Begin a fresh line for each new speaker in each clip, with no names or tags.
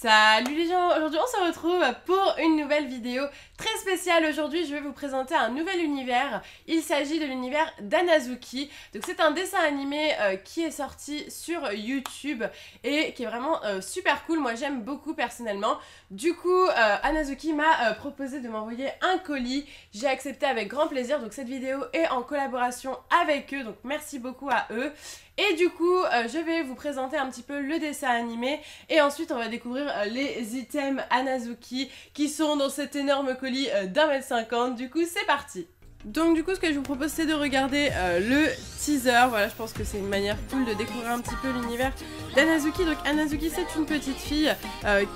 Salut les gens, aujourd'hui on se retrouve pour une nouvelle vidéo très spéciale. Aujourd'hui je vais vous présenter un nouvel univers. Il s'agit de l'univers d'Hanazuki. Donc c'est un dessin animé qui est sorti sur YouTube et qui est vraiment super cool. Moi j'aime beaucoup personnellement. Du coup Hanazuki m'a proposé de m'envoyer un colis. J'ai accepté avec grand plaisir. Donc cette vidéo est en collaboration avec eux. Donc merci beaucoup à eux. Et du coup, je vais vous présenter un petit peu le dessin animé et ensuite on va découvrir les items Hanazuki qui sont dans cet énorme colis d'1,50 m. Du coup, c'est parti! Donc du coup, ce que je vous propose, c'est de regarder le teaser. Voilà, je pense que c'est une manière cool de découvrir un petit peu l'univers d'Hanazuki. Donc Hanazuki, c'est une petite fille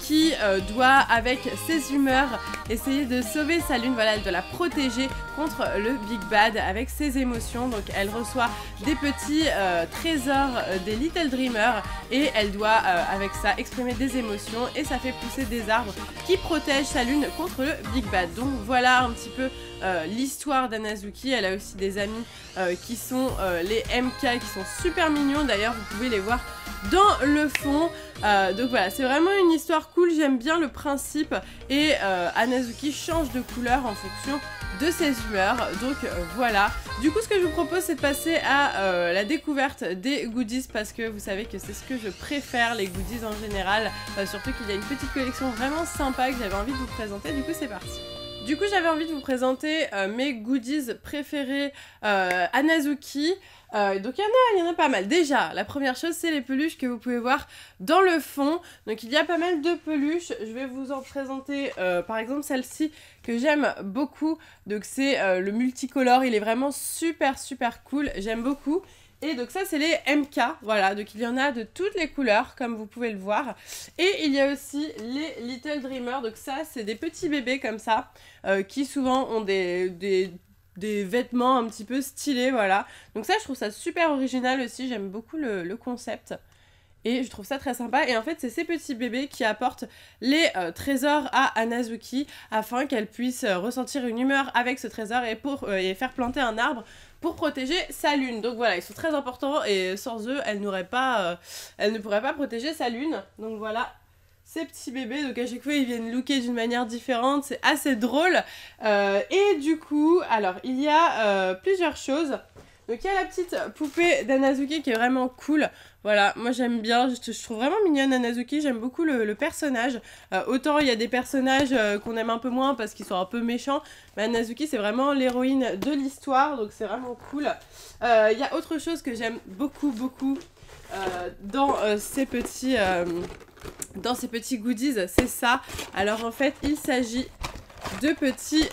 qui doit, avec ses humeurs, essayer de sauver sa lune. Voilà, elle doit la protéger contre le Big Bad avec ses émotions. Donc elle reçoit des petits trésors des Little Dreamers et elle doit, avec ça, exprimer des émotions et ça fait pousser des arbres qui protègent sa lune contre le Big Bad. Donc voilà un petit peu l'histoire d'Hanazuki. Elle a aussi des amis qui sont les MK, qui sont super mignons. D'ailleurs vous pouvez les voir dans le fond. Donc voilà, c'est vraiment une histoire cool. J'aime bien le principe et Hanazuki change de couleur en fonction de ses humeurs. Donc voilà. Du coup, ce que je vous propose, c'est de passer à la découverte des goodies, parce que vous savez que c'est ce que je préfère, les goodies en général. Surtout qu'il y a une petite collection vraiment sympa que j'avais envie de vous présenter. Du coup, c'est parti. Du coup, j'avais envie de vous présenter mes goodies préférés Hanazuki. Donc il y en a pas mal. Déjà, la première chose, c'est les peluches que vous pouvez voir dans le fond. Donc il y a pas mal de peluches. Je vais vous en présenter par exemple celle-ci que j'aime beaucoup. Donc c'est le multicolore. Il est vraiment super cool. J'aime beaucoup. Et donc ça c'est les MK, voilà, donc il y en a de toutes les couleurs comme vous pouvez le voir. Et il y a aussi les Little Dreamers, donc ça c'est des petits bébés comme ça, qui souvent ont des vêtements un petit peu stylés, voilà. Donc ça je trouve ça super original aussi, j'aime beaucoup le concept. Et je trouve ça très sympa. Et en fait, c'est ces petits bébés qui apportent les trésors à Hanazuki afin qu'elle puisse ressentir une humeur avec ce trésor et faire planter un arbre pour protéger sa lune. Donc voilà, ils sont très importants et sans eux, elle ne pourrait pas protéger sa lune. Donc voilà, ces petits bébés, donc à chaque fois ils viennent looker d'une manière différente, c'est assez drôle. Et du coup, alors il y a plusieurs choses. Donc il y a la petite poupée d'Hanazuki qui est vraiment cool. Voilà, moi j'aime bien, je trouve vraiment mignonne Hanazuki, j'aime beaucoup le personnage. Autant il y a des personnages qu'on aime un peu moins parce qu'ils sont un peu méchants, mais Hanazuki c'est vraiment l'héroïne de l'histoire, donc c'est vraiment cool. Il y a autre chose que j'aime beaucoup dans ces petits goodies, c'est ça. Alors en fait il s'agit de petits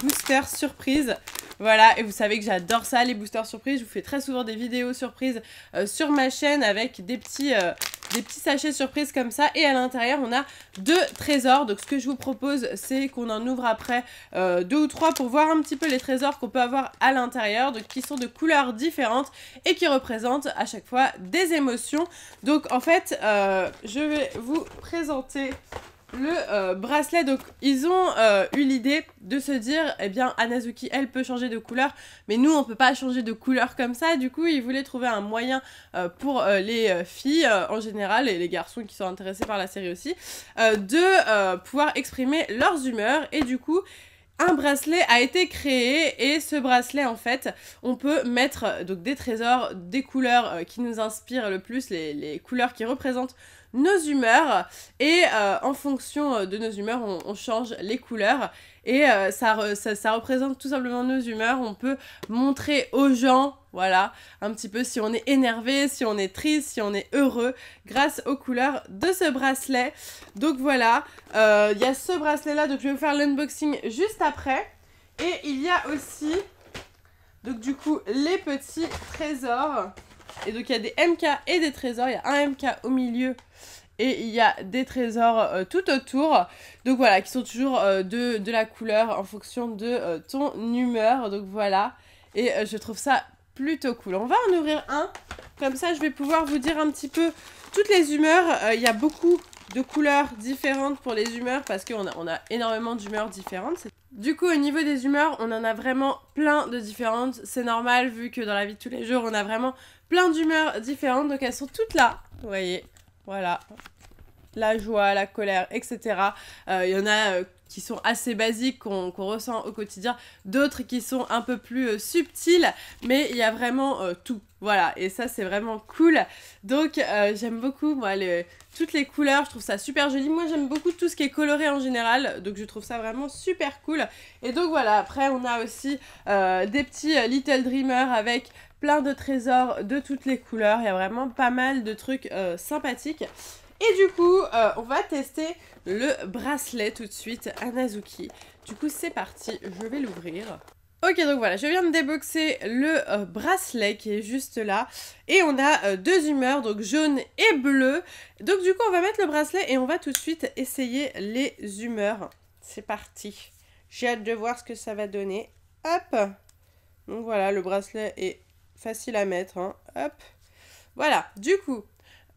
boosters surprises. Voilà, et vous savez que j'adore ça, les boosters surprises. Je vous fais très souvent des vidéos surprises sur ma chaîne avec des petits sachets surprises comme ça. Et à l'intérieur, on a 2 trésors. Donc ce que je vous propose, c'est qu'on en ouvre après 2 ou 3 pour voir un petit peu les trésors qu'on peut avoir à l'intérieur. Donc qui sont de couleurs différentes et qui représentent à chaque fois des émotions. Donc en fait, je vais vous présenter le bracelet. Donc ils ont eu l'idée de se dire, eh bien Hanazuki elle peut changer de couleur, mais nous on peut pas changer de couleur comme ça. Du coup ils voulaient trouver un moyen pour les filles en général et les garçons qui sont intéressés par la série aussi, de pouvoir exprimer leurs humeurs. Et du coup un bracelet a été créé, et ce bracelet en fait on peut mettre donc des trésors, des couleurs qui nous inspirent le plus, les couleurs qui représentent nos humeurs, et en fonction de nos humeurs on change les couleurs, et ça représente tout simplement nos humeurs. On peut montrer aux gens, voilà, un petit peu si on est énervé, si on est triste, si on est heureux, grâce aux couleurs de ce bracelet. Donc voilà, il y a ce bracelet là, donc je vais vous faire l'unboxing juste après. Et il y a aussi, donc du coup, les petits trésors. Et donc il y a des MK et des trésors, il y a un MK au milieu et il y a des trésors tout autour. Donc voilà, qui sont toujours de la couleur en fonction de ton humeur. Donc voilà, et je trouve ça plutôt cool. On va en ouvrir un, comme ça je vais pouvoir vous dire un petit peu toutes les humeurs. Il y a beaucoup de couleurs différentes pour les humeurs parce qu'on a énormément d'humeurs différentes. Du coup, au niveau des humeurs, on en a vraiment plein de différentes. C'est normal vu que dans la vie de tous les jours, on a vraiment plein d'humeurs différentes. Donc elles sont toutes là, vous voyez, voilà. la joie, la colère, etc. Il y en a qui sont assez basiques, qu'on ressent au quotidien, d'autres qui sont un peu plus subtiles, mais il y a vraiment tout. Voilà, et ça c'est vraiment cool. Donc j'aime beaucoup moi toutes les couleurs, je trouve ça super joli. Moi j'aime beaucoup tout ce qui est coloré en général, donc je trouve ça vraiment super cool. Et donc voilà, après on a aussi des petits Little Dreamers avec plein de trésors de toutes les couleurs. Il y a vraiment pas mal de trucs sympathiques. Et du coup, on va tester le bracelet tout de suite, Hanazuki. Du coup, c'est parti, je vais l'ouvrir. Ok, donc voilà, je viens de déboxer le bracelet qui est juste là. Et on a deux humeurs, donc jaune et bleu. Donc du coup, on va mettre le bracelet et on va tout de suite essayer les humeurs. C'est parti. J'ai hâte de voir ce que ça va donner. Hop. Donc voilà, le bracelet est facile à mettre. Hein. Hop. Voilà, du coup...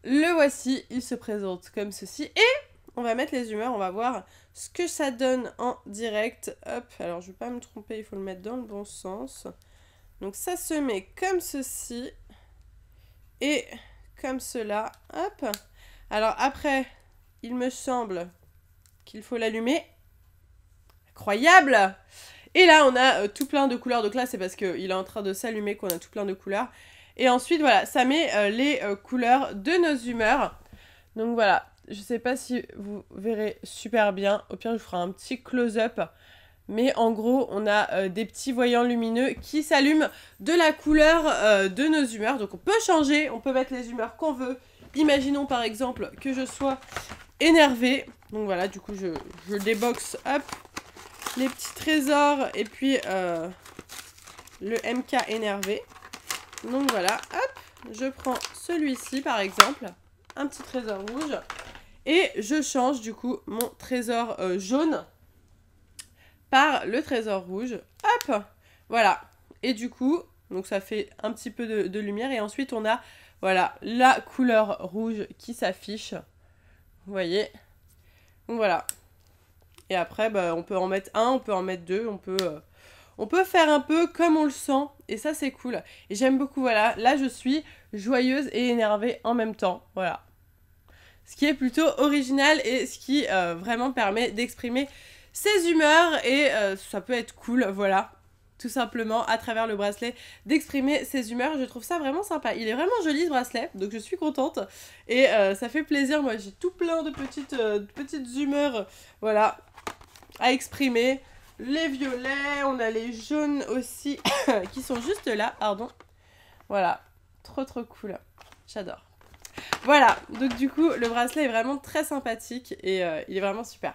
Le voici, il se présente comme ceci. Et on va mettre les humeurs, on va voir ce que ça donne en direct. Hop, alors je ne vais pas me tromper, il faut le mettre dans le bon sens. Donc ça se met comme ceci. Et comme cela. Hop. Alors après, il me semble qu'il faut l'allumer. Incroyable! Et là, on a tout plein de couleurs. Donc là, c'est parce qu'il est en train de s'allumer qu'on a tout plein de couleurs. Et ensuite, voilà, ça met les couleurs de nos humeurs. Donc voilà, je sais pas si vous verrez super bien. Au pire, je ferai un petit close-up. Mais en gros, on a des petits voyants lumineux qui s'allument de la couleur de nos humeurs. Donc on peut changer, on peut mettre les humeurs qu'on veut. Imaginons par exemple que je sois énervée. Donc voilà, du coup, je déboxe, hop, les petits trésors et puis le MK énervé. Donc voilà, hop, je prends celui-ci par exemple, un petit trésor rouge, et je change du coup mon trésor jaune par le trésor rouge, hop, voilà. Et du coup, donc ça fait un petit peu de lumière, et ensuite on a, voilà, la couleur rouge qui s'affiche, vous voyez, donc voilà. Et après, bah, on peut en mettre un, on peut en mettre deux, on peut faire un peu comme on le sent, et ça c'est cool. Et j'aime beaucoup, voilà, là je suis joyeuse et énervée en même temps, voilà. Ce qui est plutôt original et ce qui vraiment permet d'exprimer ses humeurs, et ça peut être cool, voilà. Tout simplement, à travers le bracelet, d'exprimer ses humeurs. Je trouve ça vraiment sympa. Il est vraiment joli ce bracelet, donc je suis contente. Et ça fait plaisir, moi j'ai tout plein de petites humeurs, voilà, à exprimer. Les violets, on a les jaunes aussi, qui sont juste là, pardon. Voilà, trop cool, j'adore. Voilà, donc du coup, le bracelet est vraiment très sympathique et il est vraiment super.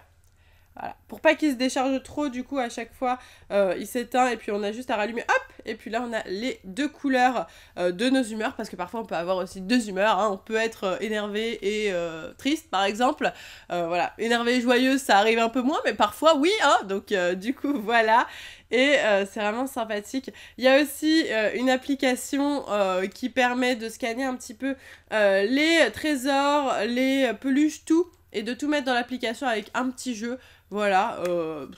Voilà, pour pas qu'il se décharge trop, du coup, à chaque fois, il s'éteint et puis on a juste à rallumer, hop. Et puis là, on a les deux couleurs de nos humeurs, parce que parfois, on peut avoir aussi deux humeurs, hein. On peut être énervé et triste, par exemple. Voilà, énervé et joyeuse, ça arrive un peu moins, mais parfois, oui, hein. Donc, du coup, voilà. Et c'est vraiment sympathique. Il y a aussi une application qui permet de scanner un petit peu les trésors, les peluches, tout, et de tout mettre dans l'application avec un petit jeu. Voilà,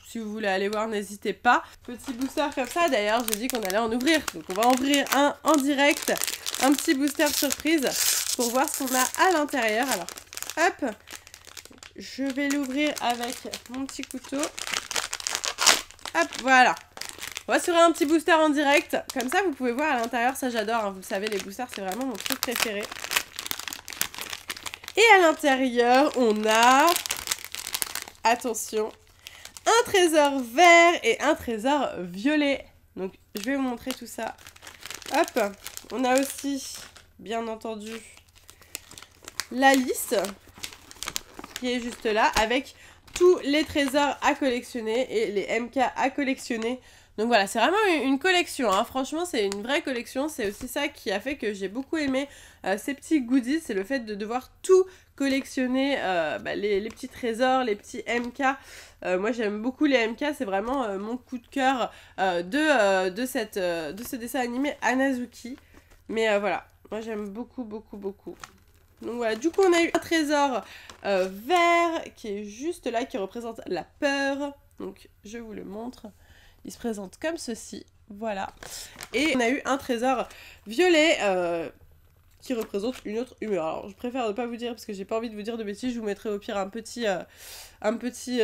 si vous voulez aller voir, n'hésitez pas. Petit booster comme ça, d'ailleurs, j'ai dit qu'on allait en ouvrir. Donc on va en ouvrir un en direct, un petit booster surprise pour voir ce qu'on a à l'intérieur. Alors, hop, je vais l'ouvrir avec mon petit couteau. Hop, voilà. On va se faire un petit booster en direct. Comme ça, vous pouvez voir à l'intérieur, ça j'adore. Hein. Vous le savez, les boosters, c'est vraiment mon truc préféré. Et à l'intérieur, on a... Attention, un trésor vert et un trésor violet. Donc, je vais vous montrer tout ça. Hop, on a aussi, bien entendu, la liste qui est juste là avec tous les trésors à collectionner et les MK à collectionner. Donc voilà, c'est vraiment une collection, hein. Franchement, c'est une vraie collection. C'est aussi ça qui a fait que j'ai beaucoup aimé ces petits goodies. C'est le fait de devoir tout collectionner, les petits trésors, les petits MK. Moi, j'aime beaucoup les MK. C'est vraiment mon coup de cœur de ce dessin animé Hanazuki. Mais voilà, moi, j'aime beaucoup. Donc voilà, du coup, on a eu un trésor vert qui est juste là, qui représente la peur. Donc, je vous le montre. Il se présente comme ceci, voilà. Et on a eu un trésor violet qui représente une autre humeur. Alors je préfère ne pas vous dire parce que j'ai pas envie de vous dire de bêtises, je vous mettrai au pire une petite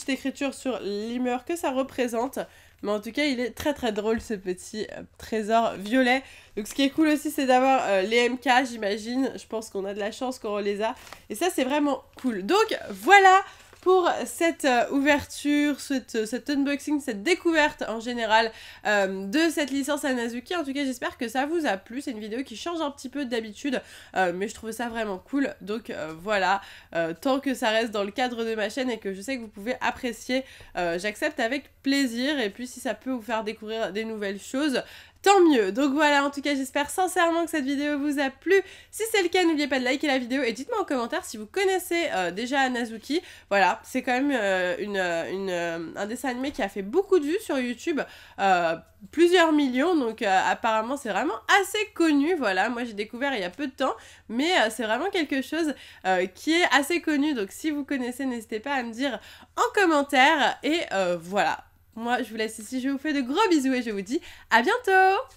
écriture sur l'humeur que ça représente. Mais en tout cas, il est très très drôle ce petit trésor violet. Donc ce qui est cool aussi, c'est d'avoir les MK, j'imagine. Je pense qu'on a de la chance quand on les a. Et ça, c'est vraiment cool. Donc voilà pour cette ouverture, cet unboxing, cette découverte en général de cette licence Hanazuki. En tout cas, j'espère que ça vous a plu. C'est une vidéo qui change un petit peu d'habitude, mais je trouve ça vraiment cool. Donc voilà, tant que ça reste dans le cadre de ma chaîne et que je sais que vous pouvez apprécier, j'accepte avec plaisir. Et puis si ça peut vous faire découvrir des nouvelles choses, tant mieux. Donc voilà, en tout cas, j'espère sincèrement que cette vidéo vous a plu. Si c'est le cas, n'oubliez pas de liker la vidéo et dites-moi en commentaire si vous connaissez déjà Hanazuki. Voilà, c'est quand même un dessin animé qui a fait beaucoup de vues sur YouTube, plusieurs millions, donc apparemment c'est vraiment assez connu. Voilà, moi j'ai découvert il y a peu de temps, mais c'est vraiment quelque chose qui est assez connu. Donc si vous connaissez, n'hésitez pas à me dire en commentaire. Et voilà. Moi, je vous laisse ici, je vous fais de gros bisous et je vous dis à bientôt!